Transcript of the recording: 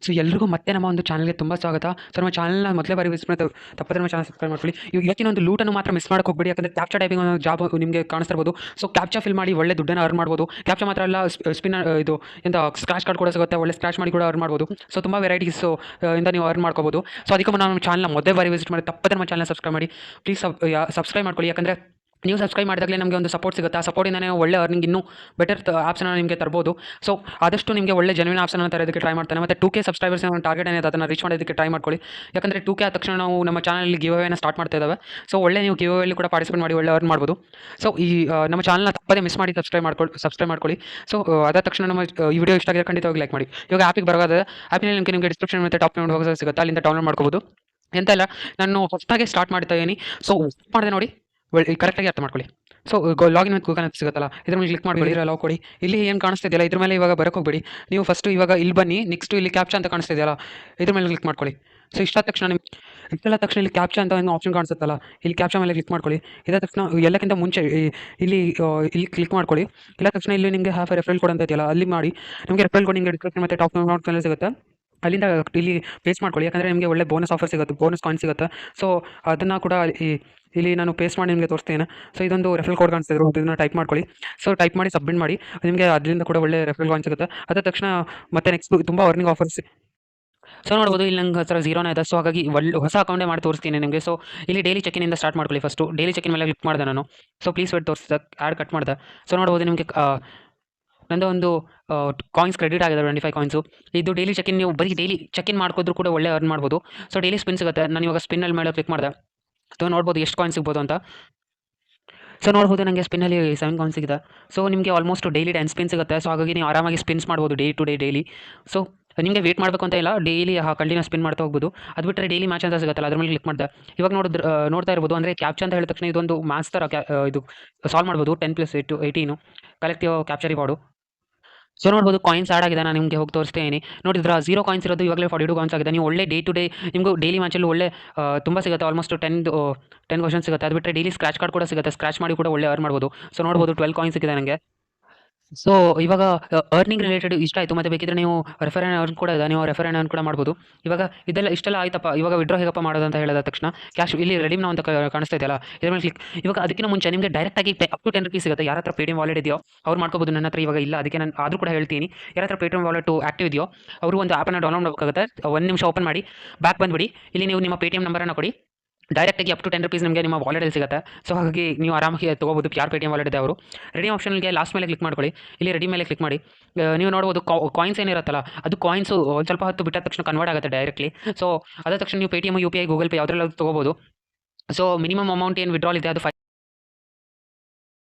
So ಎಲ್ರಿಗೂ ಮತ್ತೆ ನಮ್ಮ ಒಂದು ಚಾನಲ್ಗೆ ತುಂಬ ಸ್ವಾಗತ. ಸೊ ನಮ್ಮ ಚಾನಲ್ನ ಮೊದಲೇ ಬಾರಿ ವಿಸಿಟ್ ಮಾಡಿ ತಪ್ಪದೆ ನಮ್ಮ ಚಾನಲ್ ಸಬ್ಸ್ಕ್ರೈಬ್ ಮಾಡ್ಕೊಳ್ಳಿ. ಇವತ್ತಿನ ಒಂದು ಲೂಟನ್ನು ಮಾತ್ರ ಮಿಸ್ ಮಾಡೋಕೆ ಹೋಗಬೇಡಿ, ಯಾಕಂದರೆ ಕ್ಯಾಪ್ಚಾ ಟೈಪಿಂಗ್ ಅನ್ನೋ ಜಾಬ್ ನಿಮಗೆ ಕಾಣಿಸ್ತಿರ್ಬೋದು. ಸೊ ಕ್ಯಾಪ್ಚಾ ಫಿಲ್ ಮಾಡಿ ಒಳ್ಳೆ ದುಡ್ಡನ್ನು ಅರ್ನ್ ಮಾಡ್ಬೋದು. ಕ್ಯಾಪ್ಚಾ ಮಾತ್ರ ಅಲ್ಲ, ಸ್ಪಿನ್ ಇದು ಎಂತ ಸ್ಕ್ರಾಚ್ ಕಾರ್ಡ್ ಕೂಡ ಸಿಗುತ್ತೆ, ಒಳ್ಳೆ ಸ್ಕ್ರಾಚ್ ಮಾಡಿ ಕೂಡ ಅರ್ನ್ ಮಾಡ್ಬೋದು. ಸೊ ತುಂಬ ವೆರೈಟೀಸ್ ಇಂದ ನೀವು ಅರ್ನ್ ಮಾಡ್ಕೋಬೋದು. ಸೊ ಅದಕ್ಕೆ ನಮ್ಮ ಚಾನಲ್ನ ಮೊದಲೇ ಬಾರಿ ವಿಸಿಟ್ ಮಾಡಿ ತಪ್ಪದೆ ನಮ್ಮ ಚಾನಲ್ ಸಬ್ಸ್ಕ್ರೈಬ್ ಮಾಡಿ. ಪ್ಲೀಸ್ ಸಬ್ಸ್ಕ್ರೈಬ್ ಮಾಡ್ಕೊಳ್ಳಿ, ಯಾಕಂದರೆ ನೀವು ಸಬ್ಸ್ಕ್ರೈಬ್ ಮಾಡಿದಾಗಲೇ ನಮಗೆ ಒಂದು ಸಪೋರ್ಟ್ ಸಿಗುತ್ತೆ. ಆ ಸಪೋರ್ಟಿಂದನೇ ಒಳ್ಳೆ ಅರ್ನಿಂಗ್ ಇನ್ನೂ ಬೆಟರ್ ಆಪ್ಸನ್ನು ನಿಮಗೆ ತರ್ಬೋದು. ಸೊ ಆದಷ್ಟು ನಿಮಗೆ ಒಳ್ಳೆ ಜೆನ್ಯೂನ್ ಆಪ್ಸನ್ನು ತರೋದಕ್ಕೆ ಟ್ರೈ ಮಾಡ್ತಾನೆ. ಮತ್ತು 2K ಸಬ್ಸ್ಕ್ರೈಬರ್ಸ್ ಟಾರ್ಗೆಟ್ ಏನಿದೆ ಅದನ್ನು ರೀಚ್ ಮಾಡೋದಕ್ಕೆ ಟ್ರೈ ಮಾಡ್ಕೊಳ್ಳಿ. ಯಾಕಂದರೆ 2K ಆದ ತಕ್ಷಣ ನಾವು ನಮ್ಮ ಚಾನಲಲ್ಲಿ ಗಿವ್ ಅವೇನ ಸ್ಟಾರ್ಟ್ ಮಾಡ್ತಾ ಇದ್ದಾವೆ. ಸೊ ಒಳ್ಳೆ ನೀವು ಗಿವ್ ಅವೇಲಿ ಕೂಡ ಪಾರ್ಟಿಸಿಪೇಟ್ ಮಾಡಿ ಒಳ್ಳೆ ಅರ್ನ್ ಮಾಡ್ಬೋದು. ಸೊ ಈ ನಮ್ಮ ಚಾನಲ್ನ ತಪ್ಪದೇ ಮಿಸ್ ಮಾಡಿ ಸಬ್ಸ್ಕ್ರೈಬ್ ಮಾಡ್ಕೊಳ್ಳಿ. ಸೊ ಅದಾದ ತಕ್ಷಣ ನಮ್ಮ ಈ ವಿಡಿಯೋ ಇಷ್ಟ ಆಗಿದೆ ಖಂಡಿತವಾಗಿ ಲೈಕ್ ಮಾಡಿ. ಇವಾಗ ಆ್ಯಪಿಗೆ ಬರೋದಾದ್ರೆ ಆ್ಯಪಿನಲ್ಲಿ ನಿಮಗೆ ಡಿಸ್ಕ್ರಿಪ್ಷನ್ ಮತ್ತು ಟಾಪ್ ಕಮೆಂಟ್ ಬಾಕ್ಸ್ ಸಿಗುತ್ತೆ, ಅಲ್ಲಿಂದ ಡೌನ್ಲೋಡ್ ಮಾಡ್ಕೋಬೋದು. ಎಂತ ಇಲ್ಲ, ನಾನು ಹೊಸದಾಗೆ ಸ್ಟಾರ್ಟ್ ಮಾಡ್ತಾ ಇದ್ದೀನಿ. ಸೊ ಮಾಡಿದೆ ನೋಡಿ, ಕರೆಕ್ಟಾಗಿ ಅರ್ಥ ಮಾಡ್ಕೊಳ್ಳಿ. ಸೊ ಲಾಗಿನ್ ವಿತ್ ಗೂಗಲ್ ಅಂತ ಸಿಗುತ್ತಲ್ಲ, ಇದ್ರ ಮೇಲೆ ಕ್ಲಿಕ್ ಮಾಡ್ಕೊಳ್ಳಿ, ಲವ್ ಕೊಡಿ. ಇಲ್ಲಿ ಏನು ಕಾಣಿಸ್ತಿದೆಯಲ್ಲ ಇದ್ರ ಮೇಲೆ ಇವಾಗ ಬರೋಕ್ಕೆ ಹೋಗಬೇಡಿ. ನೀವು ಫಸ್ಟು ಇವಾಗ ಇಲ್ಲಿ ಬನ್ನಿ, ನೆಕ್ಸ್ಟು ಇಲ್ಲಿ ಕ್ಯಾಪ್ಚಾ ಅಂತ ಕಾಣಿಸ್ತಿದೆಯಲ್ಲ ಇದ್ರ ಮೇಲೆ ಕ್ಲಿಕ್ ಮಾಡ್ಕೊಳ್ಳಿ. ಸೊ ಇಷ್ಟಾದ ತಕ್ಷಣ ನಿಮ್ಗೆ ಇಷ್ಟೆಲ್ಲ ತಕ್ಷಣ ಇಲ್ಲಿ ಕ್ಯಾಪ್ಚಾ ಅಂತ ಒಂದು ಆಪ್ಷನ್ ಕಾಣಿಸುತ್ತಲ್ಲ, ಇಲ್ಲಿ ಕ್ಯಾಪ್ಚಾ ಮೇಲೆ ಕ್ಲಿಕ್ ಮಾಡ್ಕೊಳ್ಳಿ. ಇದಾದ ತಕ್ಷಣ ಎಲ್ಲಕ್ಕಿಂತ ಮುಂಚೆ ಇಲ್ಲಿ ಇಲ್ಲಿ ಕ್ಲಿಕ್ ಮಾಡ್ಕೊಳ್ಳಿ. ಇಲ್ಲ ತಕ್ಷಣ ಇಲ್ಲಿ ನಿಮಗೆ ಹಾಫ್ ರೆಫರಲ್ ಕೋಡ್ ಅಂತ ಇದೆಯಲ್ಲ ಅಲ್ಲಿ ಮಾಡಿ. ನಿಮಗೆ ರೆಫರಲ್ ಕೋಡ್ ನಿಮಗೆ ಡಿಸ್ಕ್ರಿಪ್ಷನ್ ಮತ್ತು ಟಾಪ್ ಕಮೆಂಟ್ ಸಿಗುತ್ತೆ, ಅಲ್ಲಿಂದ ಇಲ್ಲಿ ಪೇಸ್ಟ್ ಮಾಡ್ಕೊಳ್ಳಿ. ಯಾಕಂದರೆ ನಿಮಗೆ ಒಳ್ಳೆ ಬೋನಸ್ ಆಫರ್ ಸಿಗುತ್ತೆ, ಬೋನಸ್ ಕಾಯಿನ್ ಸಿಗುತ್ತೆ. ಸೊ ಅದನ್ನು ಕೂಡ ಇಲ್ಲಿ ನಾನು ಪೇಸ್ಟ್ ಮಾಡಿ ನಿಮಗೆ ತೋರಿಸ್ತೇನೆ. ಸೊ ಇದೊಂದು ರೆಫರಲ್ ಕೋಡ್ ಕಾಣಿಸ್ತಿದ್ರು, ಇದನ್ನು ಟೈಪ್ ಮಾಡ್ಕೊಳ್ಳಿ. ಸೊ ಟೈಪ್ ಮಾಡಿ ಸಬ್ಮಿಟ್ ಮಾಡಿ, ನಿಮಗೆ ಅದರಿಂದ ಕೂಡ ಒಳ್ಳೆ ರೆಫರಲ್ ಕಾಯಿನ್ ಸಿಗುತ್ತೆ. ಅದಾದ ತಕ್ಷಣ ಮತ್ತೆ ನೆಕ್ಸ್ಟ್ ತುಂಬ ಅರ್ನಿಂಗ್ ಆಫರ್ಸ್. ಸೊ ನೋಡ್ಬೋದು ಇಲ್ಲಿ ನಂಗೆ ಹತ್ರ ಝೀರೋನೇ ಇದೆ. ಸೊ ಹಾಗಾಗಿ ಹೊಸ ಅಕೌಂಟೇ ಮಾಡಿ ತೋರಿಸ್ತೀನಿ ನಿಮಗೆ. ಸೊ ಇಲ್ಲಿ ಡೈಲಿ ಚೆಕಿನಿಂದ ಸ್ಟಾರ್ಟ್ ಮಾಡ್ಕೊಳ್ಳಿ. ಫಸ್ಟು ಡೈಲಿ ಚೆಕಿನ್ ಮೇಲೆ ಕ್ಲಿಕ್ ಮಾಡಿದೆ ನಾನು. ಸೊ ಪ್ಲೀಸ್ ವೇಟ್ ತೋರಿಸಿದೆ, ಆ್ಯಡ್ ಕಟ್ ಮಾಡಿದೆ. ಸೊ ನೋಡ್ಬೋದು ನಿಮಗೆ ನಂದು ಒಂದು ಕಾಯಿನ್ಸ್ ಕ್ರೆಡಿಟ್ ಆಗಿದೆ, 25 ಕಾಯಿನ್ಸು. ಇದು ಡೈಲಿ ಚೆಕಿನ್, ನೀವು ಬರೀ ಡೈಲಿ ಚೆಕಿನ್ ಮಾಡ್ಕೋದ್ರು ಕೂಡ ಒಳ್ಳೆ ಅರ್ನ್ ಮಾಡ್ಬೋದು. ಸೊ ಡೈಲಿ ಸ್ಪಿನ್ ಸಿಗುತ್ತೆ. ನಾನು ಇವಾಗ ಸ್ಪಿನ್ನಲ್ಲಿ ಮೇಲೆ ಕ್ಲಿಕ್ ಮಾಡಿದೆ. ಸೊ ನೋಡ್ಬೋದು ಎಷ್ಟು ಕಾಯಿನ್ ಸಿಗ್ಬೋದು ಅಂತ. ಸೊ ನೋಡ್ಬೋದು ನನಗೆ ಸ್ಪಿನ್ನಲ್ಲಿ 7 ಕಾಯಿನ್ ಸಿಗಿದೆ. ಸೊ ನಿಮಗೆ ಆಲ್ಮೋಸ್ಟ್ ಡೈಲಿ 10 ಸ್ಪಿನ್ ಸಿಗುತ್ತೆ. ಸೊ ಹಾಗಾಗಿ ನೀವು ಆರಾಮಾಗಿ ಸ್ಪಿನ್ಸ್ ಮಾಡ್ಬೋದು day to day daily. So ನಿಮಗೆ ವೇಟ್ ಮಾಡಬೇಕು ಅಂತ ಇಲ್ಲ, ಡೈಲಿ ಕಂಟಿನ್ಯೂ ಸ್ಪಿನ್ ಮಾಡ್ತಾ ಹೋಗ್ಬೋದು. ಅದು ಬಿಟ್ಟರೆ ಡೈಲಿ ಮ್ಯಾಚ್ ಅಂತ ಸಿಗುತ್ತಲ್ಲ ಅದ್ರ ಮೇಲೆ ಕ್ಲಿಕ್ ಮಾಡಿದೆ. ಇವಾಗ ನೋಡ್ತಾ ಇರ್ಬೋದು, ಅಂದರೆ ಕ್ಯಾಪ್ಚಾ ಅಂತ ಹೇಳಿದ ತಕ್ಷಣ ಇದೊಂದು ಮ್ಯಾಚ್ ಥರ ಇದು ಸಾಲ್ವ್ ಮಾಡ್ಬೋದು. 10+8 ಕಲೆಕ್ಟಿವ್ ಕ್ಯಾಪ್ಚರ್ ರಿವಾರ್ಡು. ಸೊ ನೋಡ್ಬೋದು ಕಾಯಿನ್ಸ್ ಆ್ಯಡ್ ಆಗಿದೆ. ನಾನು ನಿಮಗೆ ಹೋಗಿ ತೋರಿಸ್ತೀನಿ. ನೋಡಿದ್ರೆ 0 ಕಾಯಿನ್ಸ್ ಇರೋದು ಇವಾಗಲೇ 42 ಕಾಯಿನ್ಸ್ ಆಗಿದೆ. ನೀವು ಒಳ್ಳೆ ಡೇ ಟು ಡೇ ನಿಮಗೂ ಡೈಲಿ ಮ್ಯಾಚಲ್ಲಿ ಒಳ್ಳೆ ತುಂಬ ಸಿಗುತ್ತೆ. ಆಲ್ಮೋಸ್ಟ್ 10 ಕ್ವಶನ್ ಸಿಗುತ್ತೆ. ಅದು ಬಿಟ್ಟರೆ ಡೈಲಿ ಸ್ಕ್ರಾಚ್ ಕಾರ್ಡ್ ಕೂಡ ಸಿಗುತ್ತೆ. ಸ್ಕ್ರಾಚ್ ಮಾಡಿ ಕೂಡ ಒಳ್ಳೆ ಅರ್ನ್ ಮಾಡ್ಬೋದು. ಸೊ ನೋಡ್ಬೋದು 12 ಕಾಯಿನ್ಸ್ ಸಿಕ್ಕಿದೆ ನನಗೆ. ಸೊ ಇವಾಗ ಅರ್ನಿಂಗ್ ರಿಲೇಟೆಡ್ ಇಷ್ಟ ಆಯಿತು. ಮತ್ತು ಬೇಕಿದ್ರೆ ನೀವು ರೆಫರ್ ಆ್ಯಂಡ್ ಅರ್ನ್ ಕೂಡ ಇದೆ, ನೀವು ರೆಫರ್ ಆ್ಯಂಡ್ ಅರ್ನ್ ಕೂಡ ಮಾಡ್ಬೋದು. ಇವಾಗ ಇಷ್ಟೆಲ್ಲ ಆಯ್ತಪ್ಪ, ಇವಾಗ ವಿಡ್ರಾ ಹೇಗಪ್ಪ ಮಾಡೋದು ಅಂತ ಹೇಳಿದ ತಕ್ಷಣ ಕ್ಯಾಶ್ ಇಲ್ಲಿ ರೆಡೀಮ್ ನಾವು ಅಂತ ಕಾಣಿಸ್ತಾ ಇದೆಯಲ್ಲ ಇದ್ರ ಮೇಲೆ ಕ್ಲಿಕ್. ಇವಾಗ ಅದಕ್ಕಿಂತ ಮುಂಚೆ ನಿಮಗೆ ಡೈರೆಕ್ಟಾಗಿ ಅಪ್ ಟು 10 ರೂಪೀಸ್ ಸಿಗುತ್ತೆ. ಯಾರ ಹತ್ರ ಪೇಟಿಎಂ ವಾಲೆಟ್ ಇದೆಯೋ ಅವ್ರು ಮಾಡ್ಕೋಬೋದು. ನನ್ನ ಹತ್ರ ಇವಾಗ ಇಲ್ಲ, ಅದಕ್ಕೆ ನಾನು ಆದರೂ ಕೂಡ ಹೇಳ್ತೀನಿ, ಯಾರ ಹತ್ರ ಪೇಟಿಎಂ ವಾಲೆಟ್ ಆಕ್ಟಿವ್ ಇದೆಯೋ ಅವರು ಒಂದು ಆ್ಯಪನ್ನು ಡೌನ್ಲೋಡ್ ಮಾಡಬೇಕಾಗುತ್ತೆ. 1 ನಿಮಿಷ ಓಪನ್ ಮಾಡಿ ಬ್ಯಾಕ್ ಬಂದುಬಿಡಿ. ಇಲ್ಲಿ ನೀವು ನಿಮ್ಮ ಪೇಟಿಎಂ ನಂಬರನ್ನು ಕೊಡಿ. ಡೈರೆಕ್ಟಾಗಿ ಅಪ್ ಟು 10 ರೂಪೀಸ್ ನಿಮಗೆ ನಿಮ್ಮ ವಾಲೆಟಲ್ಲಿ ಸಿಗುತ್ತೆ. ಸೊ ಹಾಗಾಗಿ ನೀವು ಆರಾಮಾಗಿ ತೊಗೋಬೋದು. ಯಾರು ಪೇಟಿಎಂ ವಾಲೆಟ್ ಇದೆ ಅವರು ರೆಡಿ ಆಪ್ಷನ್ಗೆ ಲಾಸ್ಟ್ ಮೇಲೆ ಕ್ಲಿಕ್ ಮಾಡ್ಕೊಳ್ಳಿ. ಇಲ್ಲಿ ರೆಡಿ ಮೇಲೆ ಕ್ಲಿಕ್ ಮಾಡಿ. ನೀವು ನೋಡ್ಬೋದು ಕಾಯಿನ್ಸ್ ಏನಿರುತ್ತಲ್ಲ ಅದು ಕಾಯಿನ್ಸು ಒಂದು ಸ್ವಲ್ಪ ಹೊತ್ತು ಬಿಟ್ಟ ತಕ್ಷಣ ಕನ್ವರ್ಟ್ ಆಗುತ್ತೆ ಡೈರೆಕ್ಟ್ಲಿ. ಸೊ ಅದಾದ ತಕ್ಷಣ ನೀವು ಪೇಟಿಎಮ್, UPI, ಗೂಗಲ್ ಪೇ ಯಾವುದ್ರಲ್ಲಿ ತೊಗೋಬೋದು. ಸೊ ಮಿನಿಮಮ್ ಅಮೌಂಟ್ ಏನು ವಿಡ್ರಾಲ್ ಇದೆ ಅದು